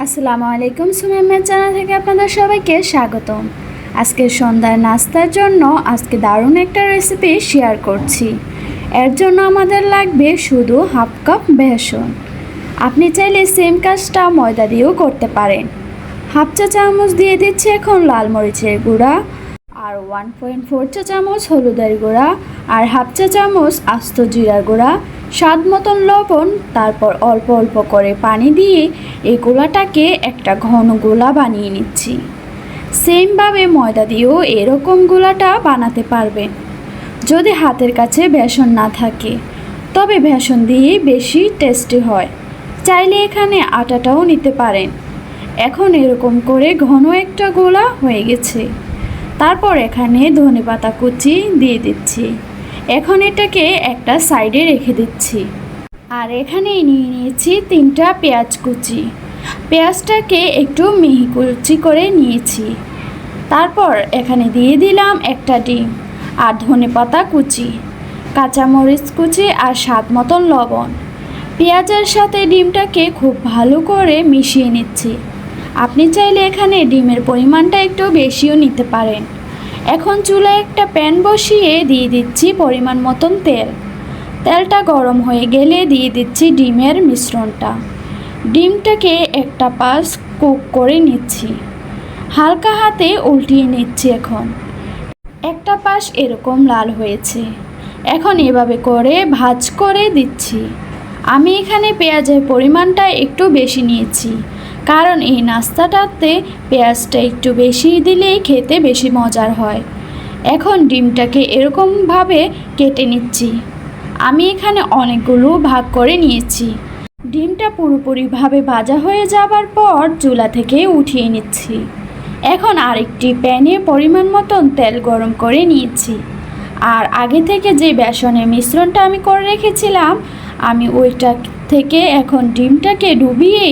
আসসালামু আলাইকুম। সুমাইয়ার চ্যানেল থেকে আপনাদের সবাইকে স্বাগতম। আজকে সন্ধ্যার নাস্তার জন্য আজকে দারুণ একটা রেসিপি শেয়ার করছি। এর জন্য আমাদের লাগবে শুধু হাফ কাপ বেসন। আপনি চাইলে সেম কাজটা ময়দা দিয়েও করতে পারেন। হাফ চা চামচ দিয়ে দিচ্ছি এখন লাল মরিচের গুঁড়া, আর 1.4 চা চামচ হলুদের গুঁড়া, আর হাফ চা চামচ আস্ত জিরার গুঁড়া, স্বাদ মতন লবণ। তারপর অল্প অল্প করে পানি দিয়ে এই গোলাটাকে একটা ঘন গোলা বানিয়ে নিচ্ছি। সেমভাবে ময়দা দিয়েও এরকম গোলাটা বানাতে পারবেন যদি হাতের কাছে বেসন না থাকে, তবে বেসন দিয়েই বেশি টেস্টি হয়। চাইলে এখানে আটাটাও নিতে পারেন। এখন এরকম করে ঘন একটা গোলা হয়ে গেছে। তারপর এখানে ধনেপাতা কুচি দিয়ে দিচ্ছি। এখন এটাকে একটা সাইডে রেখে দিচ্ছি। আর এখানে নিয়ে নিয়েছি 3টা পেঁয়াজ কুচি। পেঁয়াজটাকে একটু মিহি কুচি করে নিয়েছি। তারপর এখানে দিয়ে দিলাম একটা ডিম, আর ধনেপাতা কুচি, কাঁচামরিচ কুচি, আর স্বাদ মতন লবণ। পেঁয়াজের সাথে ডিমটাকে খুব ভালো করে মিশিয়ে নিচ্ছি। আপনি চাইলে এখানে ডিমের পরিমাণটা একটু বেশিও নিতে পারেন। এখন চুলায় একটা প্যান বসিয়ে দিয়ে দিচ্ছি পরিমাণ মতন তেল। তেলটা গরম হয়ে গেলে দিয়ে দিচ্ছি ডিমের মিশ্রণটা। ডিমটাকে একটা পাশ কুক করে নিচ্ছি। হালকা হাতে উল্টিয়ে নিচ্ছি। এখন একটা পাশ এরকম লাল হয়েছে। এখন এভাবে করে ভাজ করে দিচ্ছি। আমি এখানে পেঁয়াজের পরিমাণটা একটু বেশি নিয়েছি, কারণ এই নাস্তাটাতে পেঁয়াজটা একটু বেশি দিলেই খেতে বেশি মজার হয়। এখন ডিমটাকে এরকমভাবে কেটে নিচ্ছি। আমি এখানে অনেকগুলো ভাগ করে নিয়েছি। ডিমটা পুরোপুরিভাবে ভাজা হয়ে যাবার পর চুলা থেকে উঠিয়ে নিচ্ছি। এখন আরেকটি প্যানে পরিমাণ মতন তেল গরম করে নিয়েছি। আর আগে থেকে যে বেসনের মিশ্রণটা আমি করে রেখেছিলাম, আমি ওইটা থেকে এখন ডিমটাকে ডুবিয়ে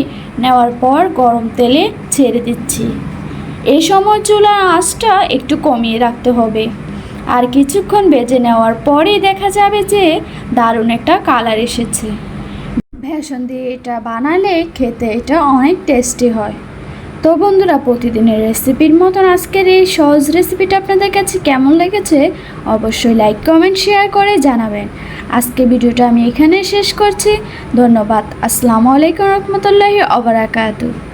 নেওয়ার পর গরম তেলে ছেড়ে দিচ্ছি। এই সময় চুলার আঁচটা একটু কমিয়ে রাখতে হবে। আর কিছুক্ষণ ভেজে নেওয়ার পরেই দেখা যাবে যে দারুণ একটা কালার এসেছে। বেসন দিয়ে এটা বানালে খেতে এটা অনেক টেস্টি হয়। তো বন্ধুরা, প্রতিদিনের রেসিপির মতন আজকের এই সহজ রেসিপিটা আপনাদের কাছে কেমন লেগেছে অবশ্যই লাইক কমেন্ট শেয়ার করে জানাবেন। আজকে ভিডিওটা আমি এখানে শেষ করছি। ধন্যবাদ। আসসালামু আলাইকুম রহমতুল্লাহি ওয়া বারাকাতুহু।